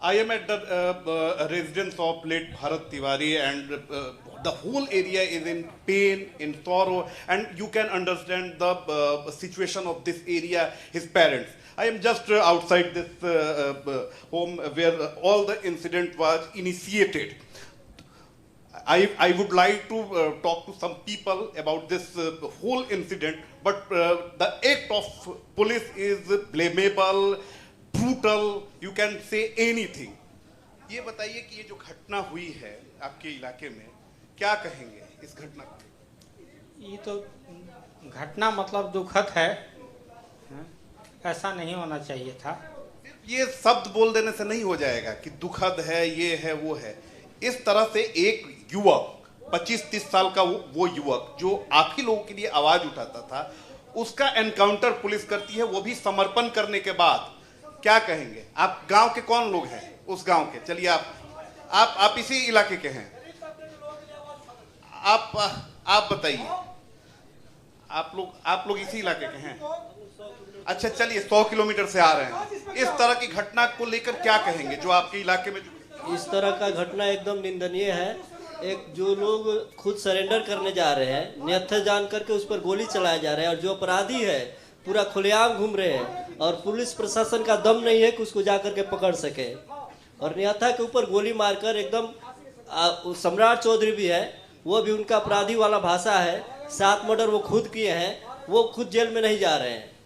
I am at the residence of late Bharat Tiwari, and the whole area is in pain, in sorrow, and you can understand the situation of this area, his parents. I am just outside this home where all the incident was initiated. I would like to talk to some people about this whole incident, but the act of police is blamable, brutal, you can say anything. ये बताइए कि ये जो घटना हुई है आपके इलाके में, क्या कहेंगे इस घटना को? ये तो घटना मतलब दुखद है, ऐसा नहीं होना चाहिए था। ये शब्द बोल देने से नहीं हो जाएगा कि दुखद है, ये है, वो है। इस तरह से एक युवक 25-30 साल का वो युवक जो आप ही लोगों के लिए आवाज उठाता था, उसका एनकाउंटर पुलिस करती है, वो भी समर्पण करने के बाद। क्या कहेंगे आप? गांव के कौन लोग हैं उस गांव के? चलिए आप इसी इलाके के हैं, आप बताइए। आप लोग इसी इलाके के हैं? अच्छा, चलिए 100 किलोमीटर से आ रहे हैं। इस तरह की घटना को लेकर क्या कहेंगे जो आपके इलाके में इस तरह का घटना एकदम निंदनीय है। एक जो लोग खुद सरेंडर करने जा रहे हैं, न्यत्था जान करके उस पर गोली चलाया जा रहा है, और जो अपराधी है पूरा खुलेआम घूम रहे हैं, और पुलिस प्रशासन का दम नहीं है कि उसको जाकर के पकड़ सके। और न्यत्था के ऊपर गोली मारकर एकदम सम्राट चौधरी भी है, वो भी उनका अपराधी वाला भाषा है। 7 मर्डर वो खुद किए हैं, वो खुद जेल में नहीं जा रहे हैं।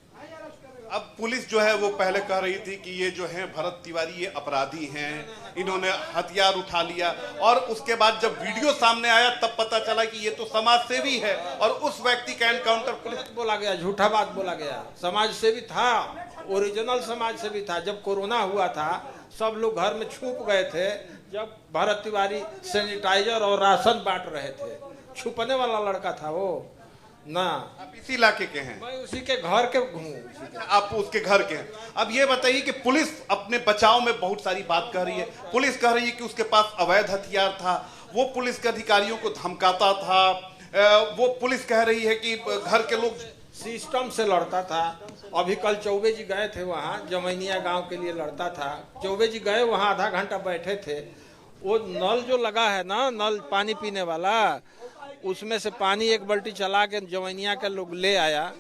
अब पुलिस जो है वो पहले कह रही थी कि ये जो है भरत तिवारी ये अपराधी हैं, इन्होंने हथियार उठा लिया, और उसके बाद जब वीडियो सामने आया तब पता चला कि ये तो समाज सेवी है, और उस व्यक्ति का एनकाउंटर पुलिस बोला गया, झूठा बात बोला गया। समाज सेवी था, ओरिजिनल समाज सेवी था। जब कोरोना हुआ था सब लोग घर में छुप गए थे, जब भरत तिवारी सैनिटाइजर और राशन बांट रहे थे। छुपने वाला लड़का था वो ना। आप इसी इलाके के हैं? मैं उसी के घर के हूँ। आप उसके घर के हैं। अब ये बताइए कि पुलिस अपने बचाव में बहुत सारी बात कह रही है। पुलिस कह रही है कि उसके पास अवैध हथियार था, वो पुलिस के अधिकारियों को धमकाता था, वो पुलिस कह रही है कि घर के लोग सिस्टम से लड़ता था। अभी कल चौबे जी गए थे वहाँ, जमैनिया गांव के लिए लड़ता था। चौबे जी गए वहाँ, आधा घंटा बैठे थे। वो नल जो लगा है ना, नल पानी पीने वाला, उसमें से पानी एक बाल्टी चला के जमैनिया के लोग ले आया,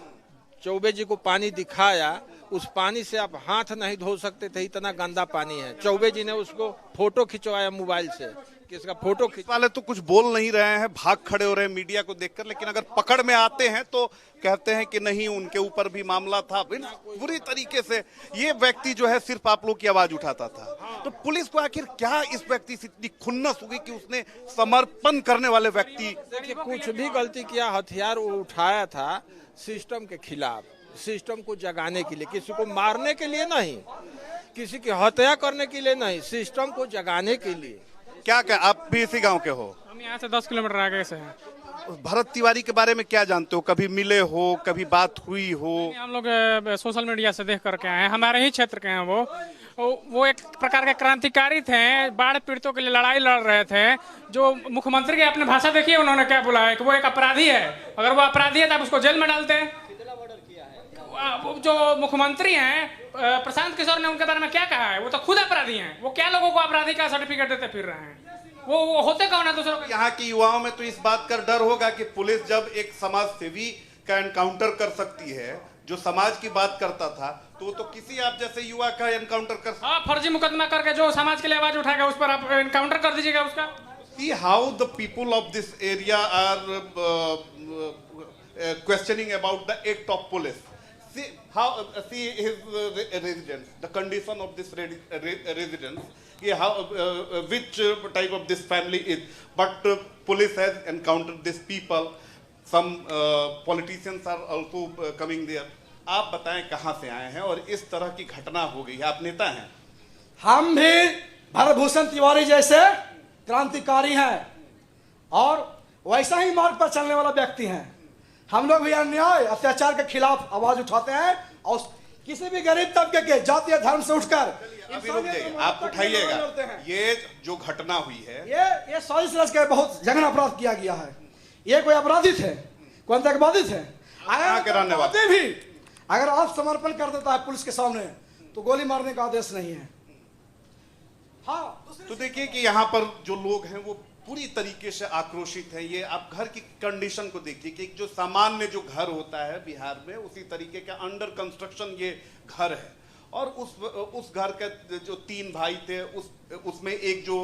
चौबे जी को पानी दिखाया। उस पानी से आप हाथ नहीं धो सकते थे, इतना गंदा पानी है। चौबे जी ने उसको फोटो खिंचवाया मोबाइल से कि इसका फोटो खिंच। वाले तो कुछ बोल नहीं रहे हैं, भाग खड़े हो रहे हैं मीडिया को देखकर, लेकिन अगर पकड़ में आते हैं तो कहते हैं कि नहीं, उनके ऊपर भी मामला था। बुरी तरीके से ये व्यक्ति जो है सिर्फ आप लोग की आवाज उठाता था। तो पुलिस को आखिर क्या इस व्यक्ति से इतनी खुन्नस हुई कि उसने समर्पण करने वाले व्यक्ति? देखिए, कुछ भी गलती किया, हथियार वो उठाया था सिस्टम के खिलाफ, सिस्टम को जगाने के लिए, किसी को मारने के लिए नहीं, किसी की हत्या करने के लिए नहीं, सिस्टम को जगाने के लिए। क्या आप भी इसी गांव के हो? हम यहाँ से 10 किलोमीटर आगे से हैं। भरत तिवारी के बारे में क्या जानते हो? कभी मिले हो, कभी बात हुई हो? हम लोग सोशल मीडिया से देख करके आए हैं, हमारे ही क्षेत्र के हैं। वो एक प्रकार के क्रांतिकारी थे, बाढ़ पीड़ितों के लिए लड़ाई लड़ रहे थे। जो मुख्यमंत्री की आपने भाषा देखी है, उन्होंने क्या बोला है कि वो एक अपराधी है। अगर वो अपराधी है तो आप उसको जेल में डालते हैं। जो मुख्यमंत्री हैं प्रशांत किशोर ने उनके बारे में क्या कहा है? वो तो खुद अपराधी हैं। वो क्या लोगों को अपराधी का सर्टिफिकेट देते फिर रहे हैं? वो होते कौन है दूसरों? यहाँ के युवाओं में तो इस बात का डर होगा कि पुलिस जब एक समाज सेवी का एनकाउंटर कर सकती है, जो समाज की बात करता था, तो किसी आप जैसे युवा का एनकाउंटर कर। हाँ, फर्जी मुकदमा करके जो समाज के लिए आवाज उठाएगा उस पर आप एनकाउंटर कर दीजिएगा उसका। See how the people of this area are questioning about the act of police. See his residence, the condition of this residence, which type of this family is. But police has encountered these people. Some politicians are also coming there. आप बताएं कहाँ से आए हैं और इस तरह की घटना हो गई है? आप नेता हैं। हम भी भरत भूषण तिवारी जैसे क्रांतिकारी हैं और वैसा ही मार्ग पर चलने वाला व्यक्ति हैं। हम लोग भी अन्याय अत्याचार के खिलाफ आवाज उठाते हैं, और किसी भी गरीब तबके के जातीय धर्म से उठकर आप उठाइएगा। ये जो घटना हुई है, ये साजिश रच के बहुत जघन्य अपराध किया गया है। ये कोई अपराधी थे, कोई आतंकवादी थे? आतंकवादी भी अगर आप समर्पण कर देता है पुलिस के सामने तो गोली मारने का आदेश नहीं है। हाँ तो देखिए कि यहाँ पर जो लोग हैं वो पूरी तरीके से आक्रोशित हैं। ये आप घर की कंडीशन को देखिए कि एक जो सामान्य जो घर होता है बिहार में, उसी तरीके का अंडर कंस्ट्रक्शन ये घर है। और उस घर के जो 3 भाई थे, उसमें एक जो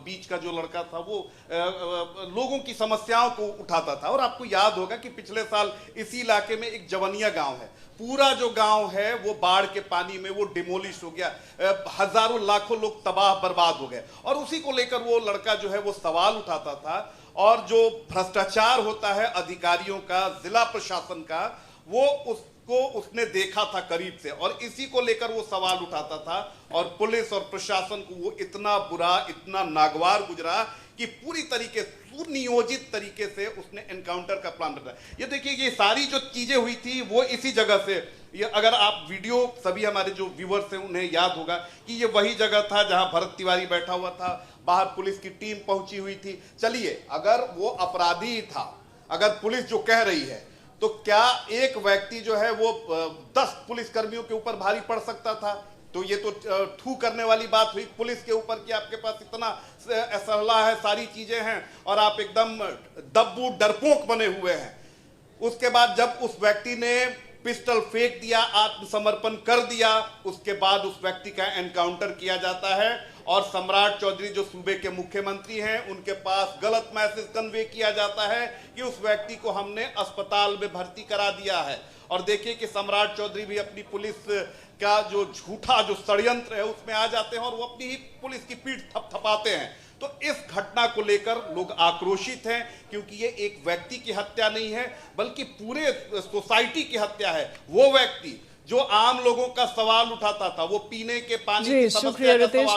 बीच का जो लड़का था वो लोगों की समस्याओं को उठाता था। और आपको याद होगा कि पिछले साल इसी इलाके में एक जवनिया गांव है, पूरा जो गांव है वो बाढ़ के पानी में वो डिमोलिश हो गया, हजारों लाखों लोग तबाह बर्बाद हो गए। और उसी को लेकर वो लड़का जो है वो सवाल उठाता था। और जो भ्रष्टाचार होता है अधिकारियों का, जिला प्रशासन का, वो उसको उसने देखा था करीब से, और इसी को लेकर वो सवाल उठाता था। और पुलिस और प्रशासन को वो इतना बुरा, इतना नागवार गुजरा कि पूरी तरीके सुनियोजित तरीके से उसने एनकाउंटर का प्लान बनाया। ये देखिए ये सारी जो चीजें हुई थी वो इसी जगह से, ये अगर आप वीडियो, सभी हमारे जो व्यूअर्स हैं उन्हें याद होगा कि ये वही जगह था जहां भरत तिवारी बैठा हुआ था, बाहर पुलिस की टीम पहुंची हुई थी। चलिए, अगर वो अपराधी था, अगर पुलिस जो कह रही है, तो क्या एक व्यक्ति जो है वो 10 पुलिसकर्मियों के ऊपर भारी पड़ सकता था? तो ये तो ठू करने वाली बात हुई पुलिस के ऊपर कि आपके पास इतना असलहा है, सारी चीजें हैं और आप एकदम दब्बू डरपोक बने हुए हैं। उसके बाद जब उस व्यक्ति ने पिस्टल फेंक दिया, आत्मसमर्पण कर दिया, उसके बाद उस व्यक्ति का एनकाउंटर किया जाता है। और सम्राट चौधरी जो सूबे के मुख्यमंत्री हैं, उनके पास गलत मैसेज कन्वे किया जाता है कि उस व्यक्ति को हमने अस्पताल में भर्ती करा दिया है। और देखिए कि सम्राट चौधरी भी अपनी पुलिस का जो झूठा जो षड्यंत्र है उसमें आ जाते हैं और वो अपनी ही पुलिस की पीठ थपथपाते हैं। तो इस घटना को लेकर लोग आक्रोशित हैं, क्योंकि ये एक व्यक्ति की हत्या नहीं है बल्कि पूरे सोसाइटी की हत्या है। वो व्यक्ति जो आम लोगों का सवाल उठाता था, वो पीने के पानी की समस्या का सवाल